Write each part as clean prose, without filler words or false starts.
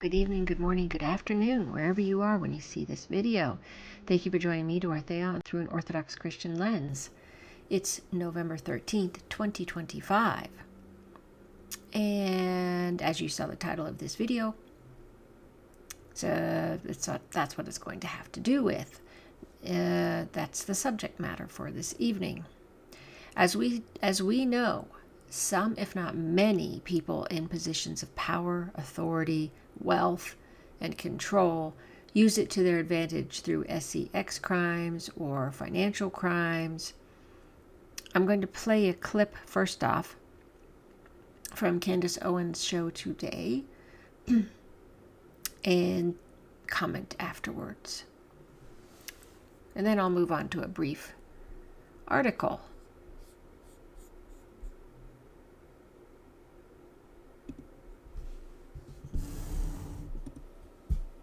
Good evening, good morning, good afternoon, wherever you are when you see this video. Thank you for joining me, Dorothea, through an Orthodox Christian lens. It's November 13th, 2025. And as you saw the title of this video, that's what it's going to have to do with. That's the subject matter for this evening. As we know, some, if not many, people in positions of power, authority, wealth, and control use it to their advantage through sex crimes or financial crimes. I'm going to play a clip first off from Candace Owens' show today and comment afterwards. And then I'll move on to a brief article.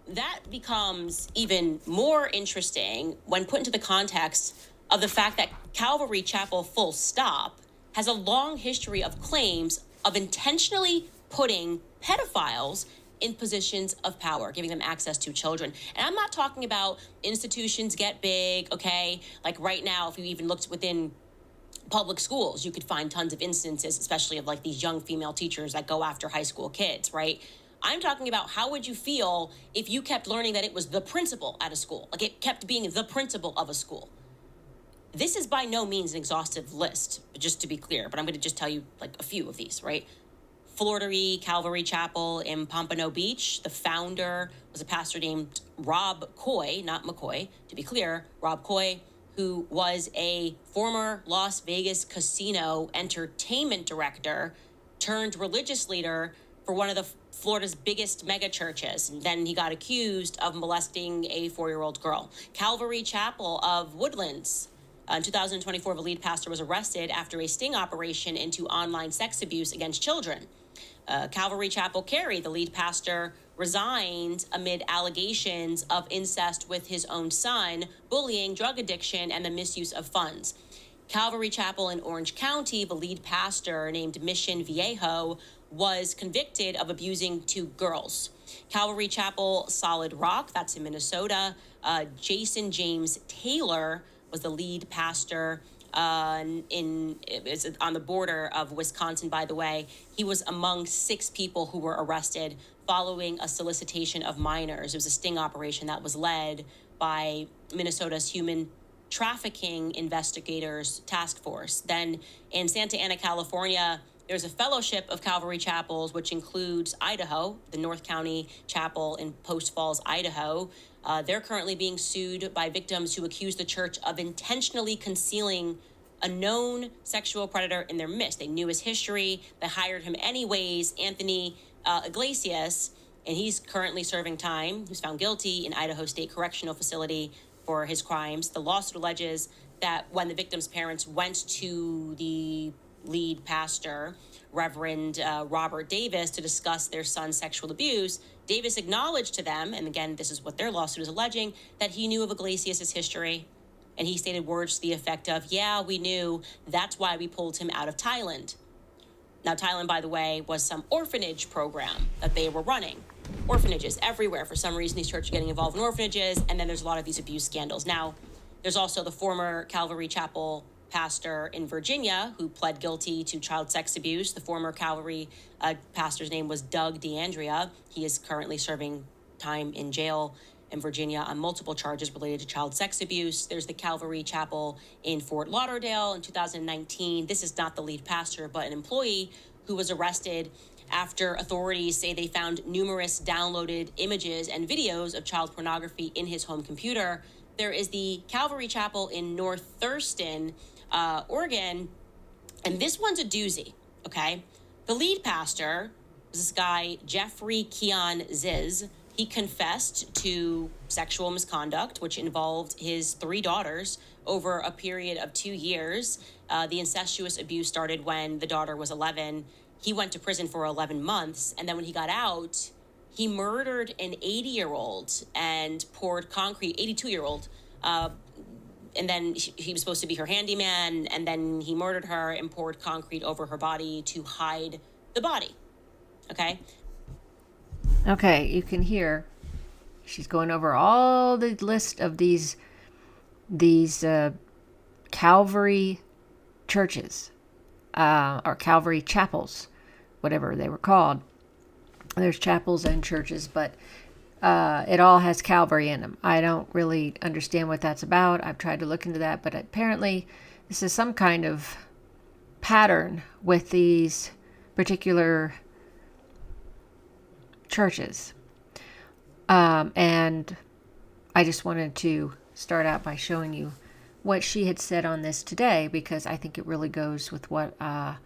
That becomes even more interesting when put into the context of the fact that Calvary Chapel, full stop, has a long history of claims of intentionally putting pedophiles in positions of power, giving them access to children. And I'm not talking about institutions get big, okay? Like right now, if you even looked within public schools, you could find tons of instances, especially of like these young female teachers that go after high school kids, right? I'm talking about how would you feel if you kept learning that it was the principal at a school, like it kept being the principal of a school. This is by no means an exhaustive list, just to be clear, but I'm going to just tell you like a few of these, right? Florida Calvary Chapel in Pompano Beach. The founder was a pastor named Rob Coy, not McCoy, to be clear, Rob Coy, who was a former Las Vegas casino entertainment director turned religious leader for one of the Florida's biggest mega churches. And then he got accused of molesting a 4-year-old girl. Calvary Chapel of Woodlands. In 2024, the lead pastor was arrested after a sting operation into online sex abuse against children. Calvary Chapel Cary, the lead pastor, resigned amid allegations of incest with his own son, bullying, drug addiction, and the misuse of funds. Calvary Chapel in Orange County, the lead pastor named Mission Viejo was convicted of abusing 2 girls. Calvary Chapel Solid Rock, that's in Minnesota. Jason James Taylor was the lead pastor it's on the border of Wisconsin, by the way. He was among 6 people who were arrested following a solicitation of minors. It was a sting operation that was led by Minnesota's Human Trafficking Investigators Task Force. Then in Santa Ana, California, there's a fellowship of Calvary Chapels, which includes Idaho, the North County Chapel in Post Falls, Idaho. They're currently being sued by victims who accuse the church of intentionally concealing a known sexual predator in their midst. They knew his history. They hired him anyways, Anthony Iglesias, and he's currently serving time. He was found guilty in Idaho State Correctional Facility for his crimes. The lawsuit alleges that when the victim's parents went to the lead pastor, Reverend Robert Davis, to discuss their son's sexual abuse, Davis acknowledged to them, and again, this is what their lawsuit is alleging, that he knew of Iglesias' history. And he stated words to the effect of, yeah, we knew, that's why we pulled him out of Thailand. Now, Thailand, by the way, was some orphanage program that they were running. Orphanages everywhere. For some reason, these churches are getting involved in orphanages, and then there's a lot of these abuse scandals. Now, there's also the former Calvary Chapel pastor in Virginia who pled guilty to child sex abuse. The former Calvary pastor's name was Doug DeAndrea. He is currently serving time in jail in Virginia on multiple charges related to child sex abuse. There's the Calvary Chapel in Fort Lauderdale in 2019. This is not the lead pastor, but an employee who was arrested after authorities say they found numerous downloaded images and videos of child pornography in his home computer. There is the Calvary Chapel in North Thurston, Oregon, and this one's a doozy, okay? The lead pastor is this guy, Jeffrey Keon Ziz. He confessed to sexual misconduct, which involved his 3 daughters over a period of 2 years. The incestuous abuse started when the daughter was 11. He went to prison for 11 months, and then when he got out, he murdered an 80-year-old and poured concrete, 82-year-old, and then he was supposed to be her handyman, and then he murdered her and poured concrete over her body to hide the body, okay? Okay, you can hear she's going over all the list of these Calvary churches, or Calvary chapels, whatever they were called. There's chapels and churches, but it all has Calvary in them. I don't really understand what that's about. I've tried to look into that, but apparently this is some kind of pattern with these particular churches. And I just wanted to start out by showing you what she had said on this today, because I think it really goes with what I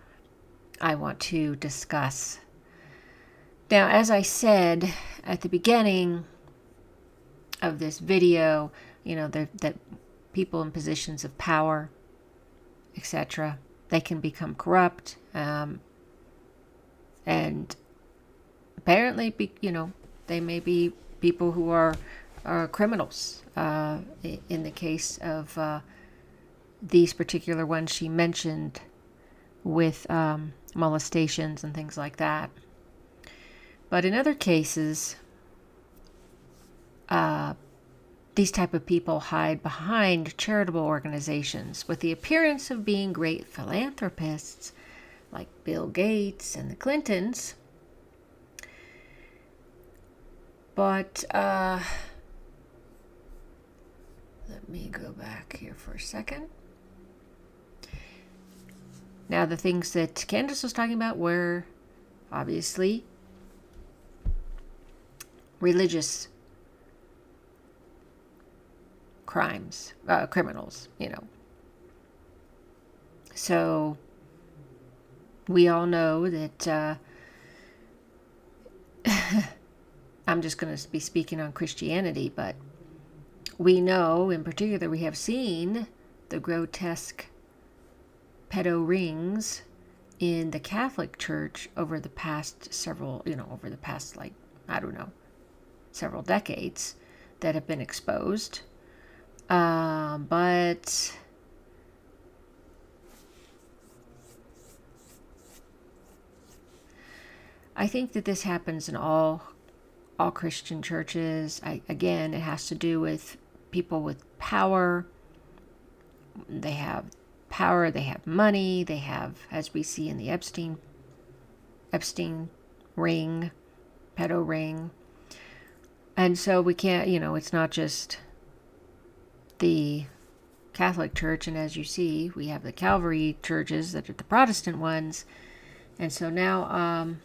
want to discuss. Now, as I said at the beginning of this video, that people in positions of power, etc., they can become corrupt, and apparently, they may be people who are criminals. In the case of these particular ones she mentioned, with molestations and things like that. But in other cases, these type of people hide behind charitable organizations with the appearance of being great philanthropists, like Bill Gates and the Clintons. But let me go back here for a second. Now, the things that Candace was talking about were obviously religious criminals, So we all know that I'm just going to be speaking on Christianity, but we know in particular we have seen the grotesque pedo rings in the Catholic Church over the past several decades that have been exposed. But I think that this happens in all Christian churches. Again, it has to do with people with power. They have power, they have money, they have, as we see in the Epstein ring, pedo ring. And so we can't, it's not just the Catholic Church, and as you see, we have the Calvary churches that are the Protestant ones. And so now,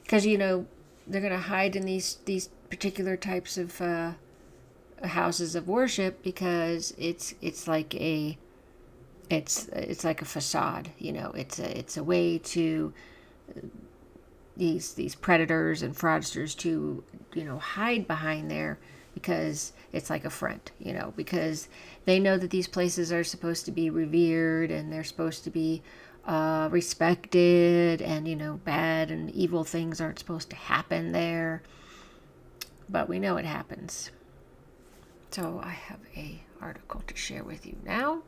because, they're going to hide in these particular types of houses of worship, because it's like a facade. It's a way to these predators and fraudsters to hide behind there, because it's like a front, because they know that these places are supposed to be revered and they're supposed to be respected, and bad and evil things aren't supposed to happen there, but we know it happens. So I have a article to share with you now.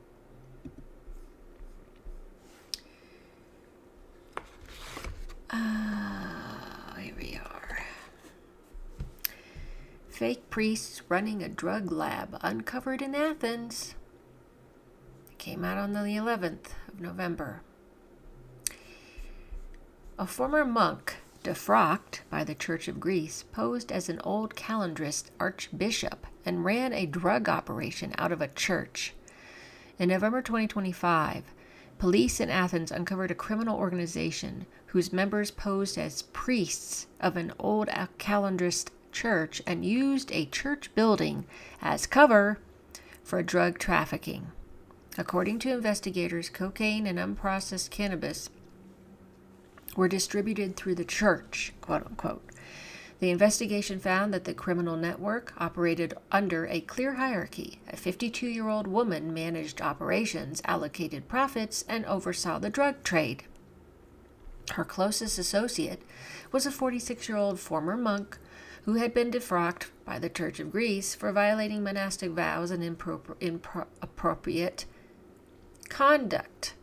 Here we are. Fake priests running a drug lab uncovered in Athens. It came out on the 11th of November. A former monk, defrocked by the Church of Greece, posed as an old calendrist archbishop and ran a drug operation out of a church. In November 2025, police in Athens uncovered a criminal organization whose members posed as priests of an old calendrist church and used a church building as cover for drug trafficking. According to investigators, cocaine and unprocessed cannabis were distributed through the church, quote unquote. The investigation found that the criminal network operated under a clear hierarchy. A 52-year-old woman managed operations, allocated profits, and oversaw the drug trade. Her closest associate was a 46-year-old former monk who had been defrocked by the Church of Greece for violating monastic vows and inappropriate conduct.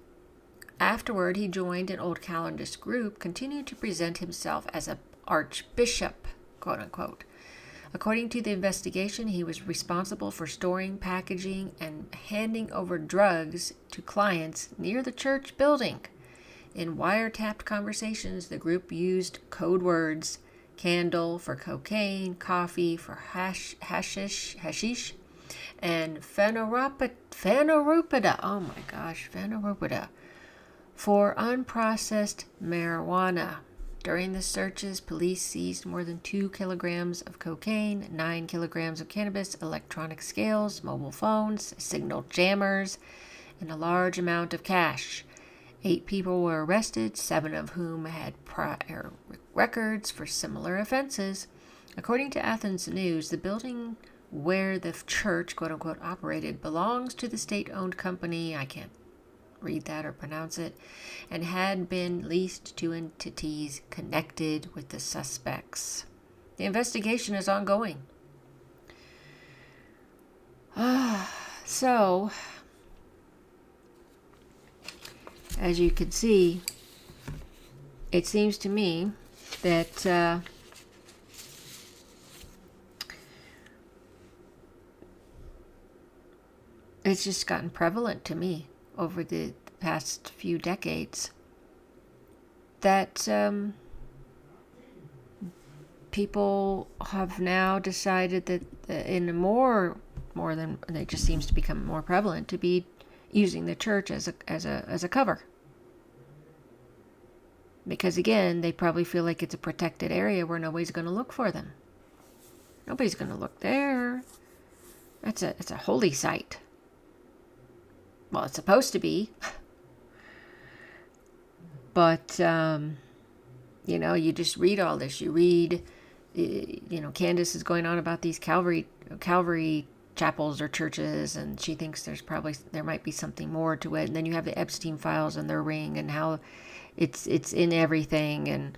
Afterward, he joined an old calendrist group, continued to present himself as an archbishop, quote unquote. According to the investigation, he was responsible for storing, packaging, and handing over drugs to clients near the church building. In wiretapped conversations, the group used code words: candle for cocaine, coffee for hashish, and phaneropida for unprocessed marijuana. During the searches, police seized more than 2 kilograms of cocaine, 9 kilograms of cannabis, electronic scales, mobile phones, signal jammers, and a large amount of cash. 8 people were arrested, 7 of whom had prior records for similar offenses. According to Athens News, the building where the church, quote unquote, operated belongs to the state-owned company, I can't read that or pronounce it, and had been leased to entities connected with the suspects. The investigation is ongoing. So, as you can see, it seems to me that it's just gotten prevalent to me over the past few decades that people have now decided that in more than, it just seems to become more prevalent to be using the church as a cover. Because again, they probably feel like it's a protected area where nobody's going to look for them. Nobody's going to look there. It's a holy site. Well, it's supposed to be. But, you just read all this. You read, Candace is going on about these Calvary chapels or churches, and she thinks there might be something more to it. And then you have the Epstein files and their ring and how it's in everything, and,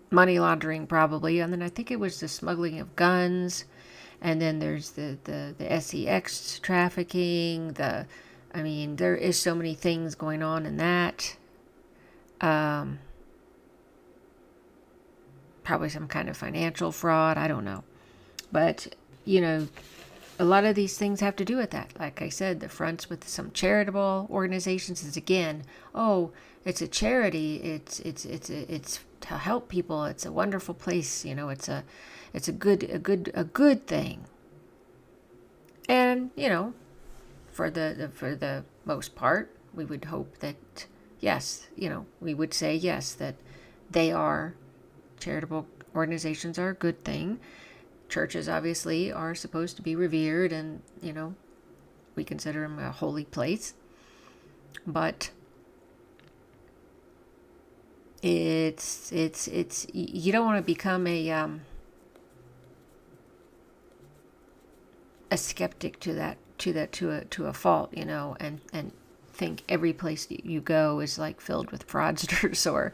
money laundering probably. And then I think it was the smuggling of guns. And then there's the sex trafficking. There is so many things going on in that. Probably some kind of financial fraud. I don't know. But, a lot of these things have to do with that. Like I said, the fronts with some charitable organizations is, again, it's a charity. It's to help people. It's a wonderful place. It's a good thing. And, for the most part, we would hope that, yes, we would say yes, that they are, charitable organizations are a good thing. Churches obviously are supposed to be revered, and, we consider them a holy place. But it's you don't want to become a skeptic to a fault, and think every place you go is like filled with fraudsters or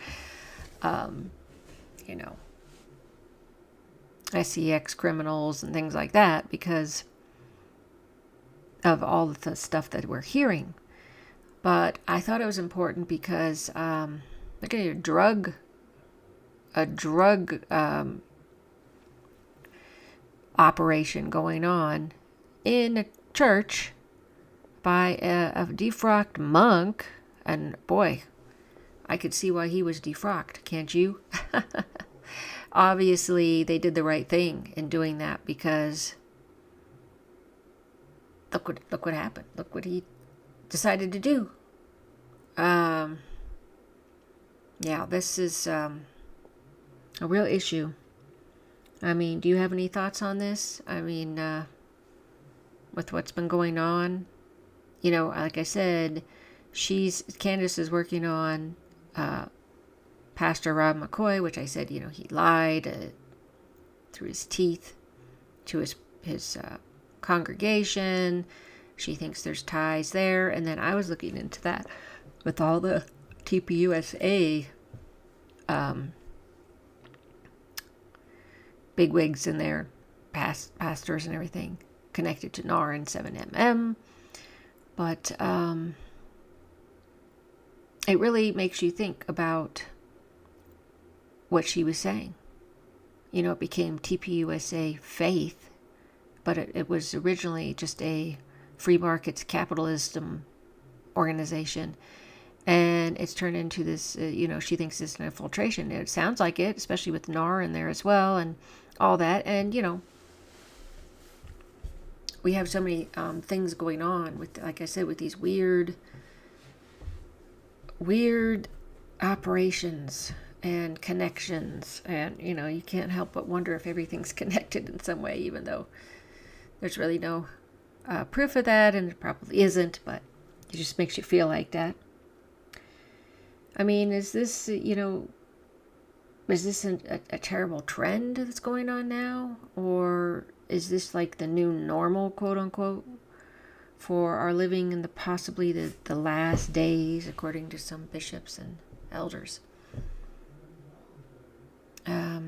sex criminals and things like that, because of all of the stuff that we're hearing. But I thought it was important because look at a drug operation going on in a church by a defrocked monk, and boy, I could see why he was defrocked, can't you? Obviously, they did the right thing in doing that, because look what happened. Look what he decided to do. This is a real issue. Do you have any thoughts on this? With what's been going on, like I said, Candace is working on Pastor Rob McCoy, which I said, he lied through his teeth to his congregation. She thinks there's ties there. And then I was looking into that with all the TPUSA bigwigs in there, pastors and everything, connected to NAR and 7MM. But it really makes you think about what she was saying. You know, it became TPUSA Faith, but it was originally just a free markets capitalism organization. And it's turned into this, she thinks it's an infiltration. It sounds like it, especially with NAR in there as well and all that. And, we have so many things going on with, like I said, with these weird operations and connections. And, you can't help but wonder if everything's connected in some way, even though there's really no proof of that, and it probably isn't, but it just makes you feel like that. I mean, is this, a terrible trend that's going on now? Or is this like the new normal, quote unquote, for our living in possibly the last days, according to some bishops and elders? I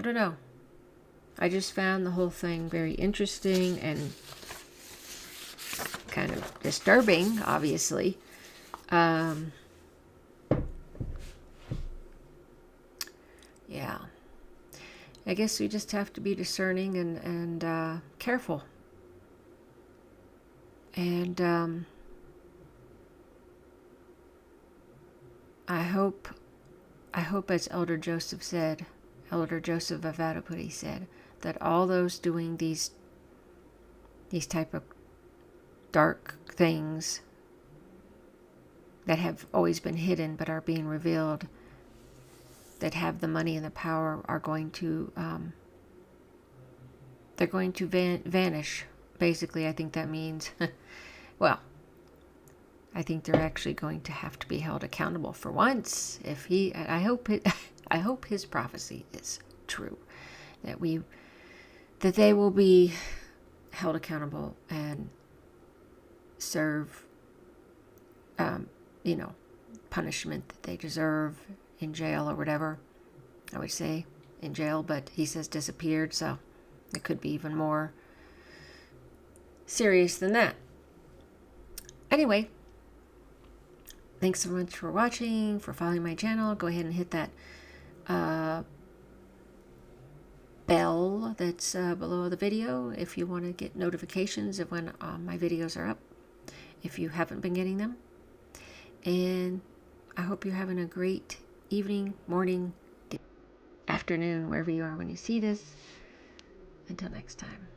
don't know. I just found the whole thing very interesting and kind of disturbing, obviously. Yeah. I guess we just have to be discerning and careful. And I hope, as Elder Joseph of Vatopudi said, that all those doing these type of dark things that have always been hidden but are being revealed, that have the money and the power, are going to they're going to vanish. Basically, I think that means well, I think they're actually going to have to be held accountable for once. I hope his prophecy is true, that they will be held accountable and serve punishment that they deserve in jail or whatever. I would say in jail, but he says disappeared, so it could be even more serious than that. Anyway, thanks so much for watching, for following my channel. Go ahead and hit that bell that's below the video if you want to get notifications of when my videos are up, if you haven't been getting them. And I hope you're having a great evening, morning, afternoon, wherever you are when you see this. Until next time.